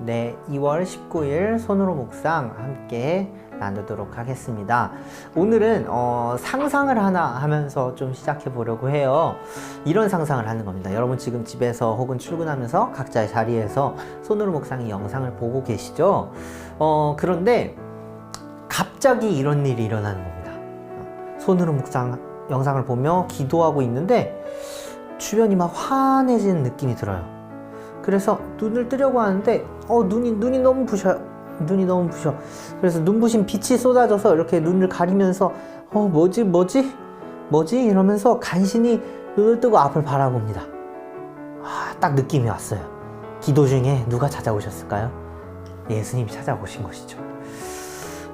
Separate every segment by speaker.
Speaker 1: 네, 2월 19일 손으로 묵상 함께 나누도록 하겠습니다. 오늘은 상상을 하나 하면서 좀 시작해 보려고 해요. 이런 상상을 하는 겁니다. 여러분 지금 집에서 혹은 출근하면서 각자의 자리에서 손으로 묵상 이 영상을 보고 계시죠? 그런데 갑자기 이런 일이 일어나는 겁니다. 손으로 묵상 영상을 보며 기도하고 있는데 주변이 막 환해지는 느낌이 들어요. 그래서 눈을 뜨려고 하는데 눈이 너무 부셔요. 눈이 너무 부셔. 그래서 눈부신 빛이 쏟아져서 이렇게 눈을 가리면서 뭐지 이러면서 간신히 눈을 뜨고 앞을 바라봅니다. 딱 느낌이 왔어요. 기도 중에 누가 찾아오셨을까요? 예수님이 찾아오신 것이죠.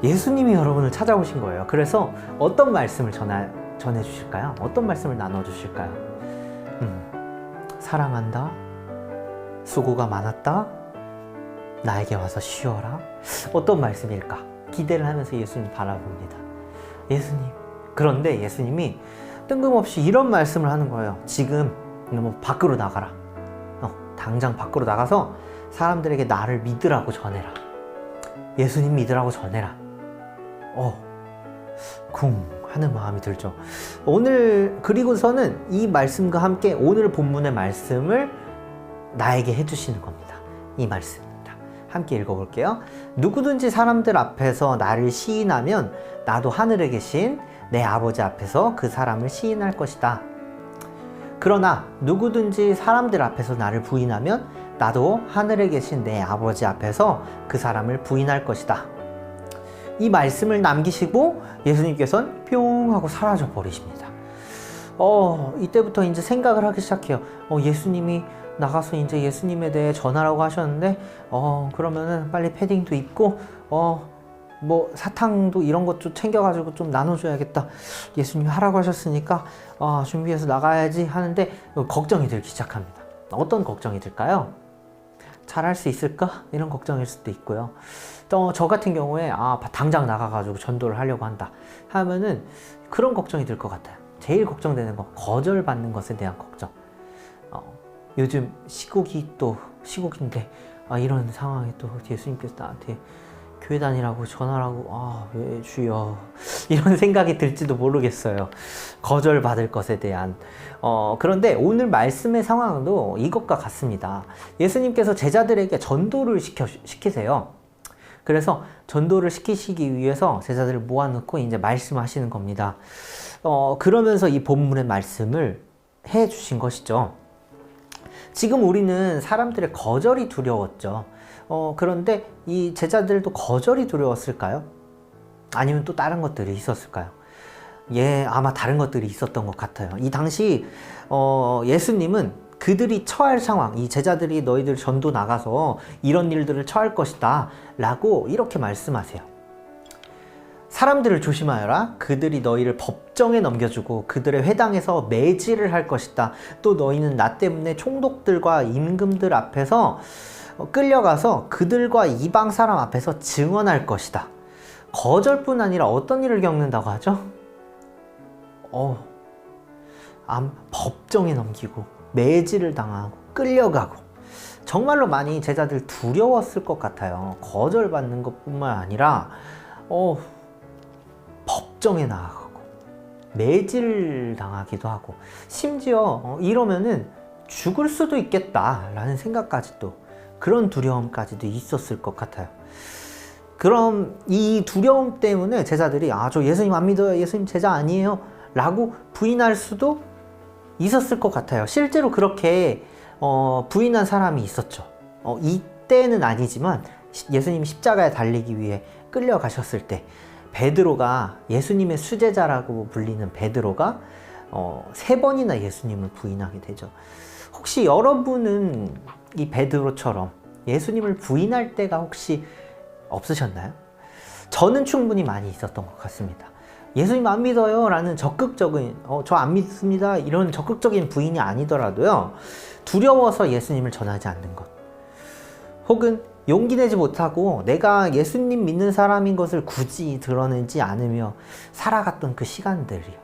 Speaker 1: 예수님이 여러분을 찾아오신 거예요. 그래서 어떤 말씀을 전해 주실까요? 어떤 말씀을 나눠 주실까요? 사랑한다, 수고가 많았다, 나에게 와서 쉬어라. 어떤 말씀일까? 기대를 하면서 예수님 바라봅니다. 예수님. 그런데 예수님이 뜬금없이 이런 말씀을 하는 거예요. 지금 밖으로 나가라. 당장 밖으로 나가서 사람들에게 나를 믿으라고 전해라. 예수님 믿으라고 전해라. 쿵 하는 마음이 들죠. 오늘 그리고서는 이 말씀과 함께 오늘 본문의 말씀을 나에게 해주시는 겁니다. 이 말씀입니다. 함께 읽어볼게요. 누구든지 사람들 앞에서 나를 시인하면 나도 하늘에 계신 내 아버지 앞에서 그 사람을 시인할 것이다. 그러나 누구든지 사람들 앞에서 나를 부인하면 나도 하늘에 계신 내 아버지 앞에서 그 사람을 부인할 것이다. 이 말씀을 남기시고 예수님께서는 뿅 하고 사라져 버리십니다. 이때부터 이제 생각을 하기 시작해요. 예수님이 나가서 이제 예수님에 대해 전하라고 하셨는데 그러면은 빨리 패딩도 입고 뭐 사탕도 이런 것 좀 챙겨가지고 좀 나눠줘야겠다. 예수님이 하라고 하셨으니까 준비해서 나가야지 하는데 걱정이 들기 시작합니다. 어떤 걱정이 들까요? 잘할 수 있을까? 이런 걱정일 수도 있고요. 저 같은 경우에 당장 나가가지고 전도를 하려고 한다 하면은 그런 걱정이 들 것 같아요. 제일 걱정되는 거 거절받는 것에 대한 걱정. 요즘 시국인데 이런 상황에 또 예수님께서 나한테 교회 다니라고 전하라고 왜 주여 이런 생각이 들지도 모르겠어요. 거절받을 것에 대한 그런데 오늘 말씀의 상황도 이것과 같습니다. 예수님께서 제자들에게 전도를 시키세요. 그래서 전도를 시키시기 위해서 제자들을 모아놓고 이제 말씀하시는 겁니다. 그러면서 이 본문의 말씀을 해 주신 것이죠. 지금 우리는 사람들의 거절이 두려웠죠. 그런데 이 제자들도 거절이 두려웠을까요? 아니면 또 다른 것들이 있었을까요? 아마 다른 것들이 있었던 것 같아요. 이 당시 예수님은 그들이 처할 상황, 이 제자들이 너희들 전도 나가서 이런 일들을 처할 것이다 라고 이렇게 말씀하세요. 사람들을 조심하여라. 그들이 너희를 법정에 넘겨주고 그들의 회당에서 매질을 할 것이다. 또 너희는 나 때문에 총독들과 임금들 앞에서 끌려가서 그들과 이방 사람 앞에서 증언할 것이다. 거절뿐 아니라 어떤 일을 겪는다고 하죠? 법정에 넘기고 매질을 당하고 끌려가고 정말로 많이 제자들 두려웠을 것 같아요. 거절받는 것뿐만 아니라 법정에 나가고 매질 당하기도 하고 심지어 이러면은 죽을 수도 있겠다라는 생각까지도 그런 두려움까지도 있었을 것 같아요. 그럼 이 두려움 때문에 제자들이 저 예수님 안 믿어요. 예수님 제자 아니에요. 라고 부인할 수도 있었을 것 같아요. 실제로 그렇게 부인한 사람이 있었죠. 이때는 아니지만 예수님이 십자가에 달리기 위해 끌려가셨을 때 베드로가 예수님의 수제자라고 불리는 베드로가 3번이나 예수님을 부인하게 되죠. 혹시 여러분은 이 베드로처럼 예수님을 부인할 때가 혹시 없으셨나요? 저는 충분히 많이 있었던 것 같습니다. 예수님 안 믿어요 라는 적극적인 저 안 믿습니다 이런 적극적인 부인이 아니더라도요, 두려워서 예수님을 전하지 않는 것, 혹은 용기 내지 못하고 내가 예수님 믿는 사람인 것을 굳이 드러내지 않으며 살아갔던 그 시간들이요,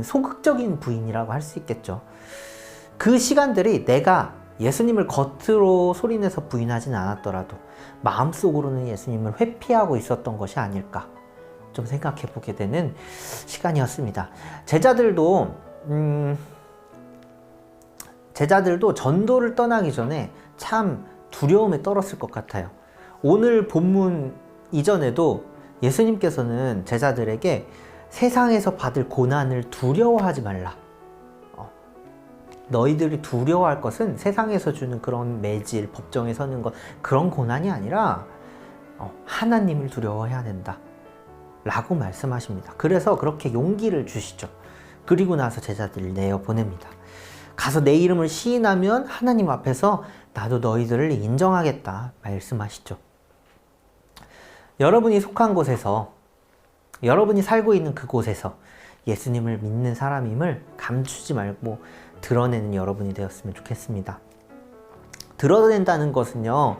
Speaker 1: 소극적인 부인이라고 할 수 있겠죠. 그 시간들이 내가 예수님을 겉으로 소리내서 부인하진 않았더라도 마음속으로는 예수님을 회피하고 있었던 것이 아닐까 좀 생각해 보게 되는 시간이었습니다. 제자들도 전도를 떠나기 전에 참 두려움에 떨었을 것 같아요. 오늘 본문 이전에도 예수님께서는 제자들에게 세상에서 받을 고난을 두려워하지 말라. 너희들이 두려워할 것은 세상에서 주는 그런 매질, 법정에 서는 것, 그런 고난이 아니라 하나님을 두려워해야 된다 라고 말씀하십니다. 그래서 그렇게 용기를 주시죠. 그리고 나서 제자들을 내어 보냅니다. 가서 내 이름을 시인하면 하나님 앞에서 나도 너희들을 인정하겠다 말씀하시죠. 여러분이 속한 곳에서, 여러분이 살고 있는 그곳에서 예수님을 믿는 사람임을 감추지 말고 드러내는 여러분이 되었으면 좋겠습니다. 드러낸다는 것은요,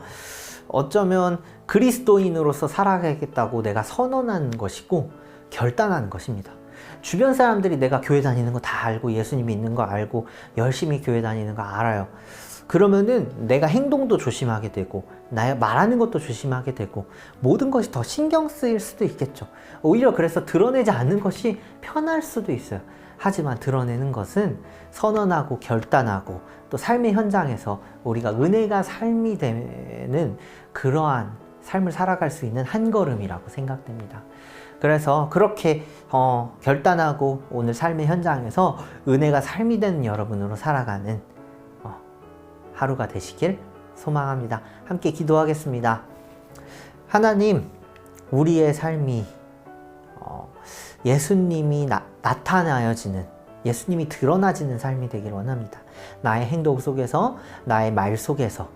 Speaker 1: 어쩌면 그리스도인으로서 살아가겠다고 내가 선언하는 것이고 결단하는 것입니다. 주변 사람들이 내가 교회 다니는 거 다 알고 예수님이 있는 거 알고 열심히 교회 다니는 거 알아요. 그러면은 내가 행동도 조심하게 되고 나의 말하는 것도 조심하게 되고 모든 것이 더 신경 쓰일 수도 있겠죠. 오히려 그래서 드러내지 않는 것이 편할 수도 있어요. 하지만 드러내는 것은 선언하고 결단하고 또 삶의 현장에서 우리가 은혜가 삶이 되는 그러한 삶을 살아갈 수 있는 한 걸음이라고 생각됩니다. 그래서 그렇게 결단하고 오늘 삶의 현장에서 은혜가 삶이 되는 여러분으로 살아가는 하루가 되시길 소망합니다. 함께 기도하겠습니다. 하나님, 우리의 삶이 예수님이 나타나여지는, 예수님이 드러나지는 삶이 되길 원합니다. 나의 행동 속에서, 나의 말 속에서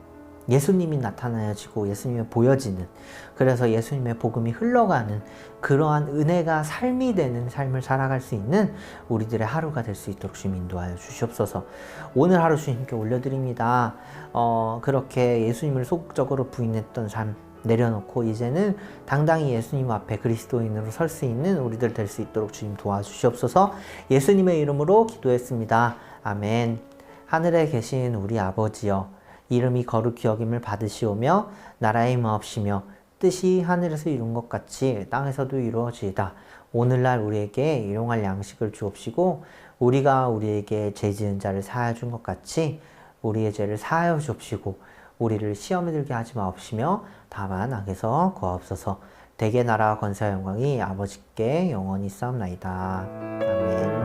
Speaker 1: 예수님이 나타나여지고 예수님이 보여지는, 그래서 예수님의 복음이 흘러가는 그러한 은혜가 삶이 되는 삶을 살아갈 수 있는 우리들의 하루가 될 수 있도록 주님 인도하여 주시옵소서. 오늘 하루 주님께 올려드립니다. 그렇게 예수님을 소극적으로 부인했던 삶 내려놓고 이제는 당당히 예수님 앞에 그리스도인으로 설 수 있는 우리들 될 수 있도록 주님 도와주시옵소서. 예수님의 이름으로 기도했습니다. 아멘. 하늘에 계신 우리 아버지여, 이름이 거룩히 여김을 받으시오며 나라의 임하옵시며 뜻이 하늘에서 이룬 것 같이 땅에서도 이루어지이다. 오늘날 우리에게 일용할 양식을 주옵시고 우리가 우리에게 죄 지은 자를 사하여 준 것 같이 우리의 죄를 사하여 주옵시고 우리를 시험에 들게 하지 마옵시며 다만 악에서 구하옵소서. 대개 나라와 권세와 영광이 아버지께 영원히 있사옵나이다. 아멘.